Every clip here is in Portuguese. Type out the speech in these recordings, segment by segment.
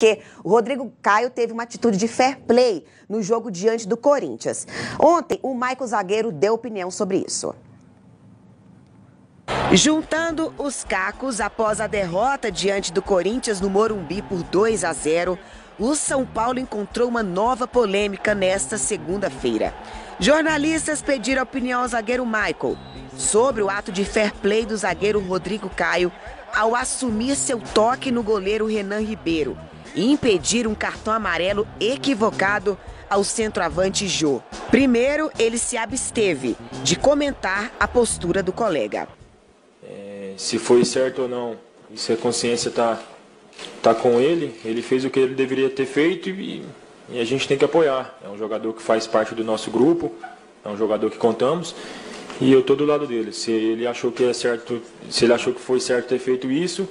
porque o Rodrigo Caio teve uma atitude de fair play no jogo diante do Corinthians. Ontem, o Maicon zagueiro deu opinião sobre isso. Juntando os cacos após a derrota diante do Corinthians no Morumbi por 2-0, o São Paulo encontrou uma nova polêmica nesta segunda-feira. Jornalistas pediram opinião ao zagueiro Maicon sobre o ato de fair play do zagueiro Rodrigo Caio ao assumir seu toque no goleiro Renan Ribeiro e impedir um cartão amarelo equivocado ao centroavante Jô. Primeiro, ele se absteve de comentar a postura do colega. Se foi certo ou não, isso a consciência tá com ele. Ele fez o que ele deveria ter feito e a gente tem que apoiar. É um jogador que faz parte do nosso grupo, é um jogador que contamos e eu tô do lado dele. Se ele achou que é certo, se ele achou que foi certo ter feito isso,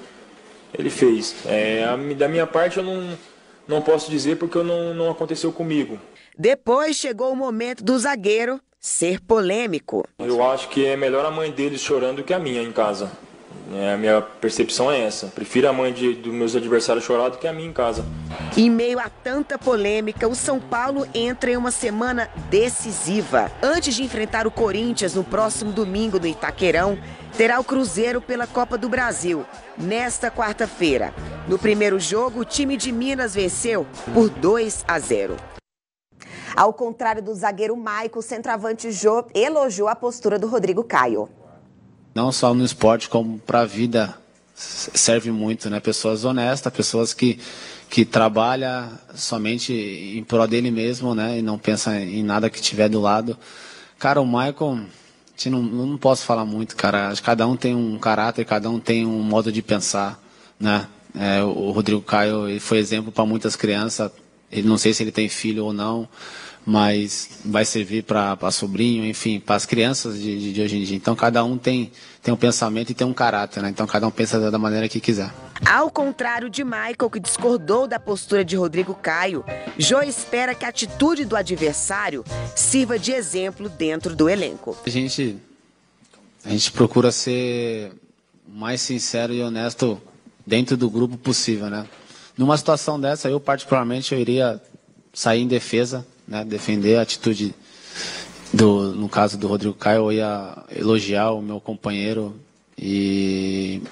ele fez. Da minha parte eu não posso dizer porque não aconteceu comigo. Depois chegou o momento do zagueiro ser polêmico. Eu acho que é melhor a mãe dele chorando que a minha em casa. A minha percepção é essa. Prefiro a mãe dos meus adversários chorar do que a minha em casa. Em meio a tanta polêmica, o São Paulo entra em uma semana decisiva. Antes de enfrentar o Corinthians no próximo domingo no Itaquerão, terá o Cruzeiro pela Copa do Brasil, nesta quarta-feira. No primeiro jogo, o time de Minas venceu por 2-0. Ao contrário do zagueiro Maicon, o centroavante Jô elogiou a postura do Rodrigo Caio. Não só no esporte, como para a vida serve muito, né? Pessoas honestas, pessoas que trabalham somente em prol dele mesmo, né? E não pensa em nada que tiver do lado. Cara, o Maicon, não posso falar muito, cara. Acho que cada um tem um caráter, cada um tem um modo de pensar, né? O Rodrigo Caio ele foi exemplo para muitas crianças. Ele não sei se ele tem filho ou não, mas vai servir para sobrinho, enfim, para as crianças de hoje em dia. Então, cada um tem um pensamento e tem um caráter, né? Então, cada um pensa da maneira que quiser. Ao contrário de Maicon, que discordou da postura de Rodrigo Caio, Jô espera que a atitude do adversário sirva de exemplo dentro do elenco. A gente procura ser o mais sincero e honesto dentro do grupo possível, né? Numa situação dessa, eu particularmente, eu iria sair em defesa, né, defender a atitude, no caso do Rodrigo Caio, eu ia elogiar o meu companheiro e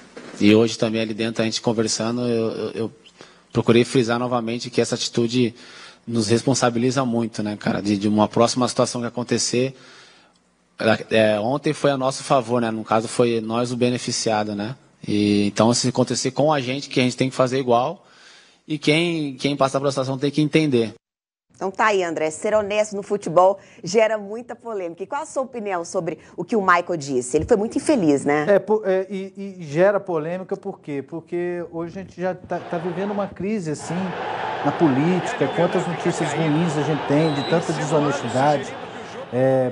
hoje também ali dentro, a gente conversando, eu procurei frisar novamente que essa atitude nos responsabiliza muito, né, cara, de uma próxima situação que acontecer. Ontem foi a nosso favor, né, no caso foi nós o beneficiado, né, e então se acontecer com a gente, que a gente tem que fazer igual. E quem passar pela situação tem que entender. Então tá aí, André, ser honesto no futebol gera muita polêmica. E qual a sua opinião sobre o que o Maicon disse? Ele foi muito infeliz, né? E gera polêmica por quê? Porque hoje a gente já tá vivendo uma crise, assim, na política. Quantas notícias ruins a gente tem, de tanta desonestidade,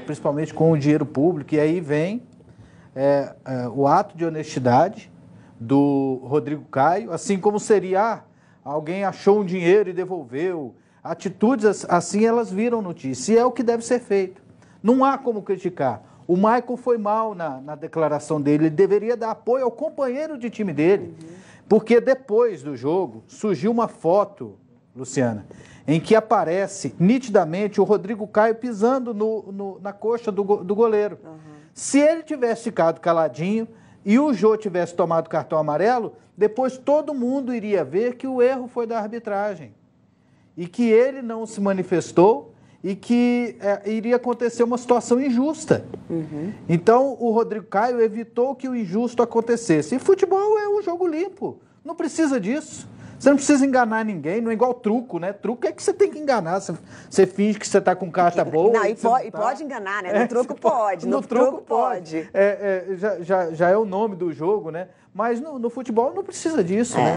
principalmente com o dinheiro público. E aí vem o ato de honestidade do Rodrigo Caio, assim como seria... alguém achou um dinheiro e devolveu. Atitudes assim, elas viram notícia. E é o que deve ser feito. Não há como criticar. O Maicon foi mal na declaração dele. Ele deveria dar apoio ao companheiro de time dele. Porque depois do jogo, surgiu uma foto, Luciana, em que aparece nitidamente o Rodrigo Caio pisando na coxa do goleiro. Se ele tivesse ficado caladinho e o Jô tivesse tomado cartão amarelo, depois todo mundo iria ver que o erro foi da arbitragem e que ele não se manifestou e que iria acontecer uma situação injusta. Então, o Rodrigo Caio evitou que o injusto acontecesse. E futebol é um jogo limpo, não precisa disso. Você não precisa enganar ninguém, não é igual truco, né? Truco é que você tem que enganar, você finge que você está com carta boa. Não, e pode enganar, né? No truco pode, no truco pode. Já é o nome do jogo, né? Mas no futebol não precisa disso, né?